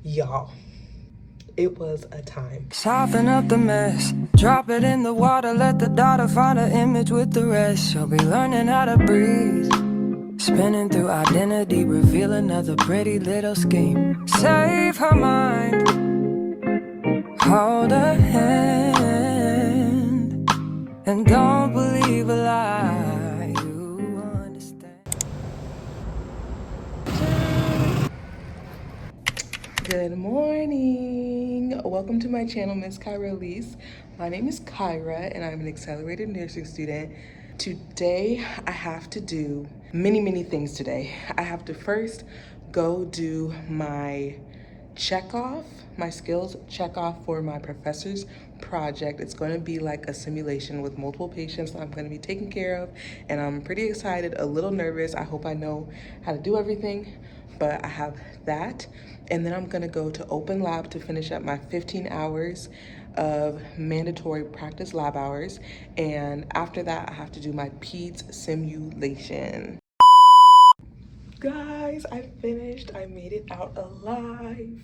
Y'all, it was a time. Soften up the mess, drop it in the water, let the daughter find her image with the rest. She'll be learning how to breathe, spinning through identity, reveal another pretty little scheme. Save her mind, hold her hand, and don't believe a lie. You understand. Good morning. Welcome to my channel, Miss Kyra Elise. My name is Kyra and I'm an accelerated nursing student. Today, I have to do many things today. I have to first go do my my skills check off for my professor's project. It's going to be like a simulation with multiple patients that I'm going to be taking care of, and I'm pretty excited, a little nervous. I hope I know how to do everything, but I have that. And then I'm going to go to open lab to finish up my 15 hours of mandatory practice lab hours, and after that I have to do my peds simulation. Guys, I finished. I made it out alive.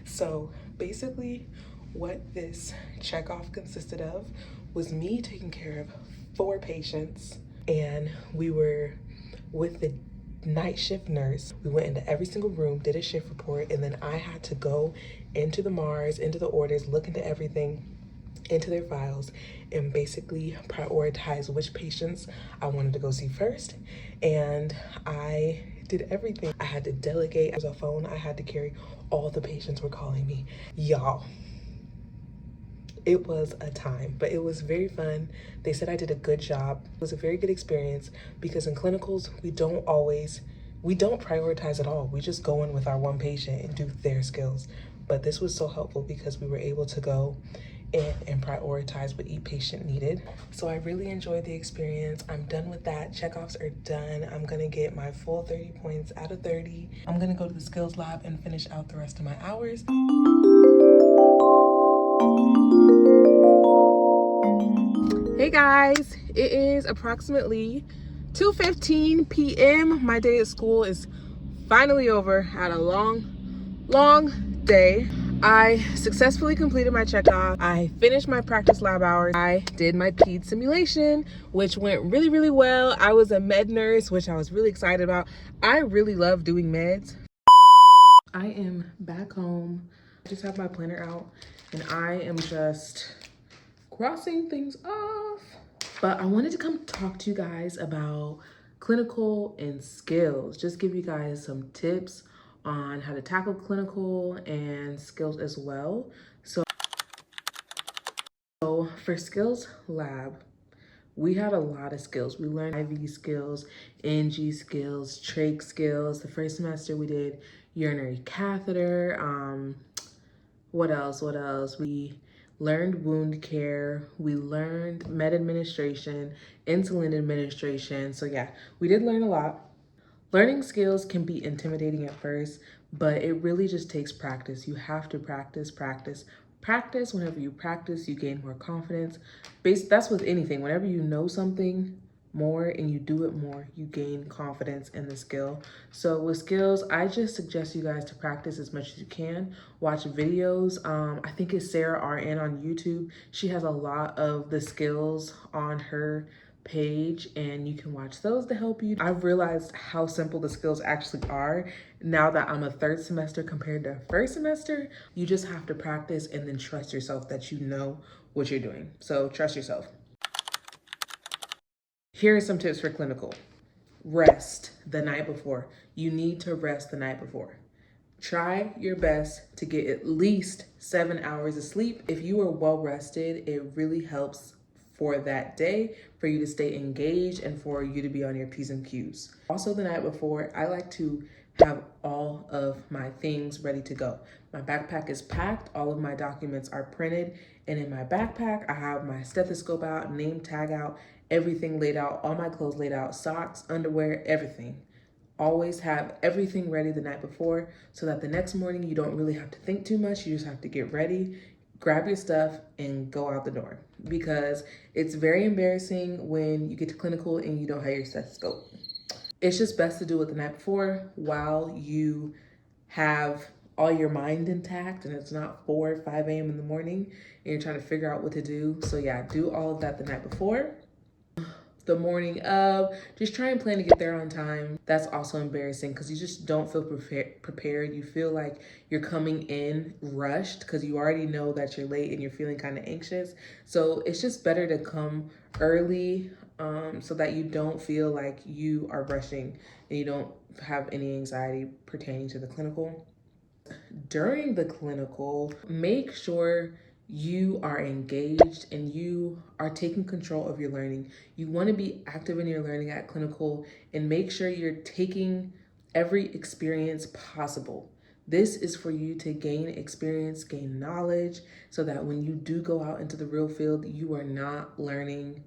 So basically what this checkoff consisted of was me taking care of 4 patients, and we were with the night shift nurse. We went into every single room, did a shift report, and then I had to go into the MARs, into the orders, look into everything, into their files, and basically prioritize which patients I wanted to go see first. And I did everything. I had to delegate. As a phone, I had to carry. All the patients were calling me. Y'all, it was a time, but it was very fun. They said I did a good job. It was a very good experience because in clinicals, we don't prioritize at all. We just go in with our one patient and do their skills. But this was so helpful because we were able to go in and prioritize what each patient needed. So I really enjoyed the experience. I'm done with that. Checkoffs are done. I'm gonna get my full 30 points out of 30. I'm gonna go to the skills lab and finish out the rest of my hours. Hey guys, it is approximately 2:15 p.m. My day at school is finally over. I had a long day. I successfully completed my checkoff. I finished my practice lab hours. I did my peds simulation, which went really well. I was a med nurse, which I was really excited about. I really love doing meds. I am back home. I just have my planner out and I am just crossing things off. But I wanted to come talk to you guys about clinical and skills. Just give you guys some tips on how to tackle clinical and skills as well. So for skills lab, we had a lot of skills. We learned IV skills, NG skills, trach skills. The first semester we did urinary catheter. What else? We learned wound care. We learned med administration, insulin administration. So yeah, we did learn a lot. Learning skills can be intimidating at first, but it really just takes practice. You have to practice. Whenever you practice, you gain more confidence. That's with anything. Whenever you know something more and you do it more, you gain confidence in the skill. So with skills, I just suggest you guys to practice as much as you can. Watch videos. I think it's Sarah RN on YouTube. She has a lot of the skills on her page and you can watch those to help you. I've realized how simple the skills actually are now that I'm a 3rd semester compared to 1st semester. You just have to practice and then trust yourself that you know what you're doing. So trust yourself. Here are some tips for clinical. Rest the night before. You need to rest the night before. Try your best to get at least 7 hours of sleep. If you are well rested, it really helps for that day, for you to stay engaged and for you to be on your P's and Q's. Also the night before, I like to have all of my things ready to go. My backpack is packed, all of my documents are printed, and in my backpack, I have my stethoscope out, name tag out, everything laid out, all my clothes laid out, socks, underwear, everything. Always have everything ready the night before so that the next morning you don't really have to think too much. You just have to get ready, grab your stuff, and go out the door. Because it's very embarrassing when you get to clinical and you don't have your stethoscope. It's just best to do it the night before while you have all your mind intact and it's not 4 or 5 a.m. in the morning and you're trying to figure out what to do. So yeah, do all of that the night before. The morning of, just try and plan to get there on time. That's also embarrassing because you just don't feel prepared. You feel like you're coming in rushed because you already know that you're late and you're feeling kind of anxious. So it's just better to come early so that you don't feel like you are rushing and you don't have any anxiety pertaining to the clinical. During the clinical, make sure you are engaged and you are taking control of your learning. You want to be active in your learning at clinical and make sure you're taking every experience possible. This is for you to gain experience, gain knowledge, so that when you do go out into the real field, you are not learning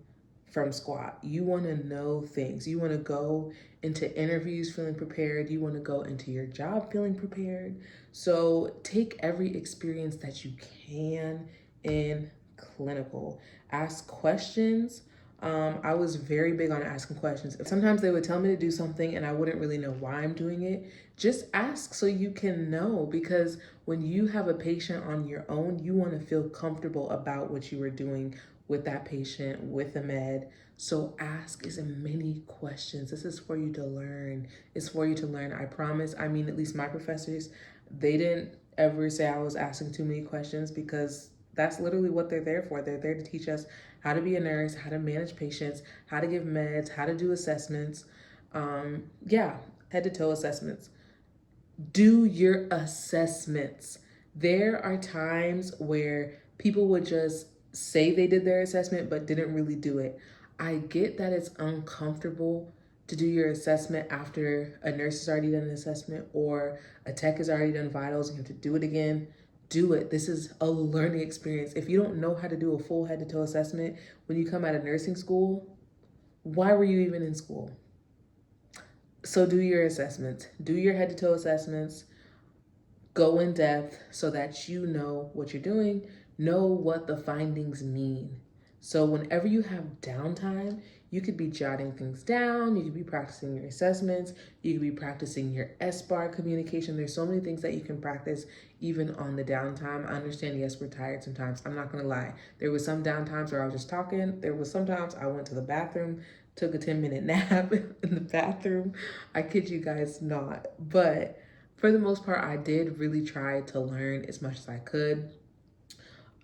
from squat. You want to know things. You want to go into interviews feeling prepared. You want to go into your job feeling prepared. So take every experience that you can in clinical. Ask questions. I was very big on asking questions. Sometimes they would tell me to do something and I wouldn't really know why I'm doing it. Just ask so you can know, because when you have a patient on your own, you want to feel comfortable about what you are doing with that patient, with the med. So ask as many questions. This is for you to learn. It's for you to learn, I promise. I mean, at least my professors, they didn't ever say I was asking too many questions, because that's literally what they're there for. They're there to teach us how to be a nurse, how to manage patients, how to give meds, how to do assessments. Yeah, head to toe assessments. Do your assessments. There are times where people would just say they did their assessment but didn't really do it. I get that it's uncomfortable to do your assessment after a nurse has already done an assessment or a tech has already done vitals and you have to do it again. Do it. This is a learning experience. If you don't know how to do a full head to toe assessment when you come out of nursing school, why were you even in school? So do your assessments. Do your head to toe assessments. Go in depth so that you know what you're doing, know what the findings mean. So whenever you have downtime, you could be jotting things down, you could be practicing your assessments, you could be practicing your SBAR communication. There's so many things that you can practice even on the downtime. I understand, yes, we're tired sometimes. I'm not gonna lie. There was some downtimes where I was just talking. There was sometimes I went to the bathroom, took a 10-minute nap in the bathroom. I kid you guys not. But for the most part, I did really try to learn as much as I could.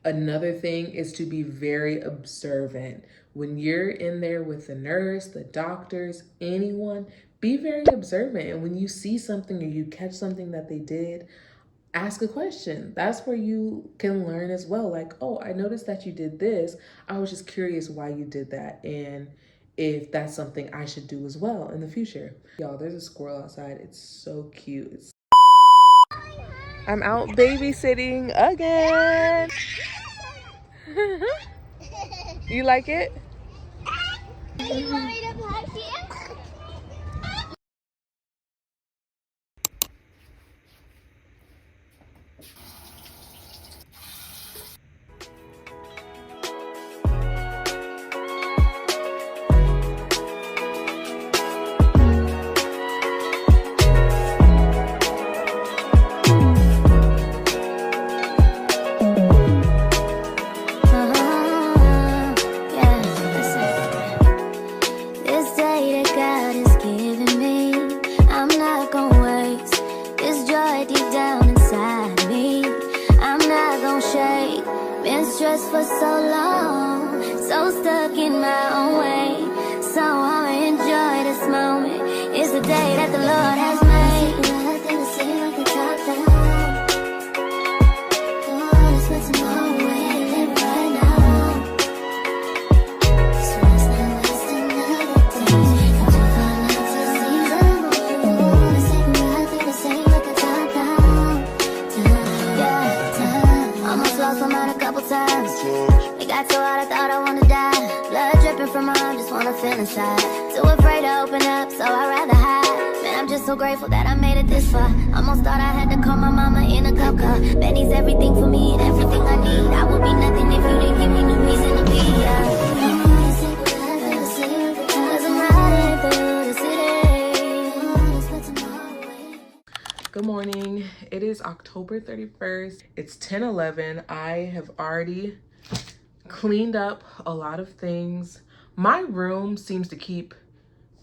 Another thing is to be very observant. When you're in there with the nurse, the doctors, anyone, be very observant. And when you see something or you catch something that they did, ask a question. That's where you can learn as well. Like, oh, I noticed that you did this. I was just curious why you did that, and if that's something I should do as well in the future. Y'all, there's a squirrel outside. It's so cute. I'm out babysitting again. You like it? You want me to play here? Stressed for so long, so stuck in my own way. So I'ma enjoy this moment. It's the day that the Lord has made. Nothing to say like the top down. Oh, let's put some more away, live right now. So let's not waste another day. Got to find out to see. Oh, let's take a ride through the same like the top down. Yeah, almost lost my mind a couple times. It got so hot I thought I wanna die. Blood dripping from my arm, just wanna feel inside. Too afraid to open up, so I'd rather hide. Man, I'm just so grateful that I made it this far. Almost thought I had to call my mama in a cop car. Betty's everything for me and everything I need. I would be nothing if you didn't give me no reason to be. Cause I'm riding through the city. Good morning. It is is October 31st. It's 10:11. I have already cleaned up a lot of things. My room seems to keep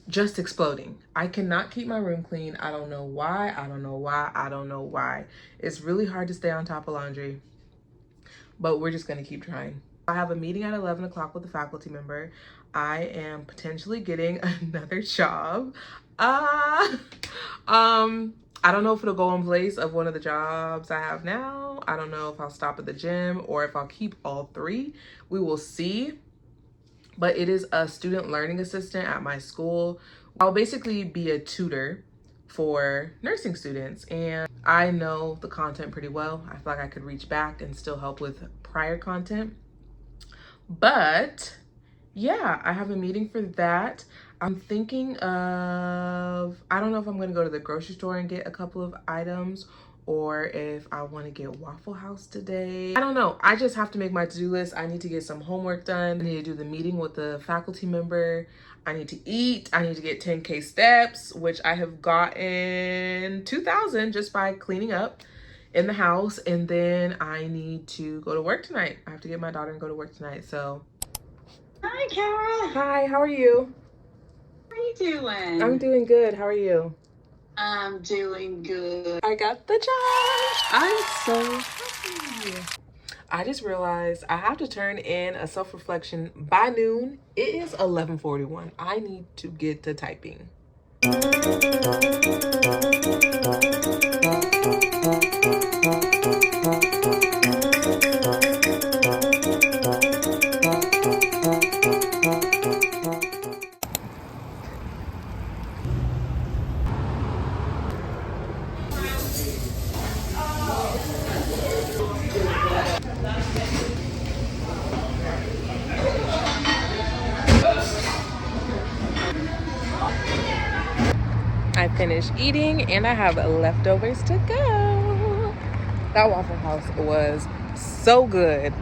just exploding. I cannot keep my room clean. I don't know why. I don't know why. I don't know why. It's really hard to stay on top of laundry, but we're just gonna keep trying. I have a meeting at 11 o'clock with a faculty member. I am potentially getting another job. I don't know if it'll go in place of one of the jobs I have now. I don't know if I'll stop at the gym or if I'll keep all three. We will see. But it is a student learning assistant at my school. I'll basically be a tutor for nursing students, and I know the content pretty well. I feel like I could reach back and still help with prior content. But yeah, I have a meeting for that. I'm thinking of, I don't know if I'm gonna go to the grocery store and get a couple of items or if I want to get Waffle House today. I don't know. I just have to make my to-do list. I need to get some homework done. I need to do the meeting with the faculty member. I need to eat. I need to get 10K steps, which I have gotten 2,000 just by cleaning up in the house. And then I need to go to work tonight. I have to get my daughter and go to work tonight. So hi, Kara. Hi, how are you? How are you doing? I'm doing good. How are you? I'm doing good. I got the job. I'm so happy. I just realized I have to turn in a self-reflection by noon. It is 11:41. I need to get to typing. I finished eating and I have leftovers to go. That Waffle House was so good.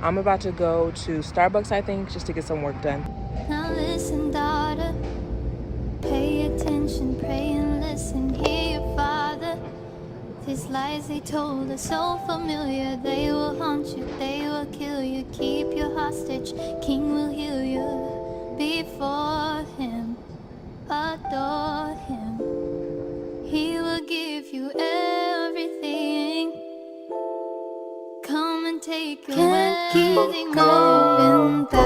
I'm about to go to Starbucks, I think, just to get some work done. Now listen, daughter, pay attention, pray and listen, hear your father. These lies they told are so familiar, they will haunt you, they will kill you, keep you hostage, king will heal you. Before him, adore him, he will give you everything. Come and take your wedding, going back.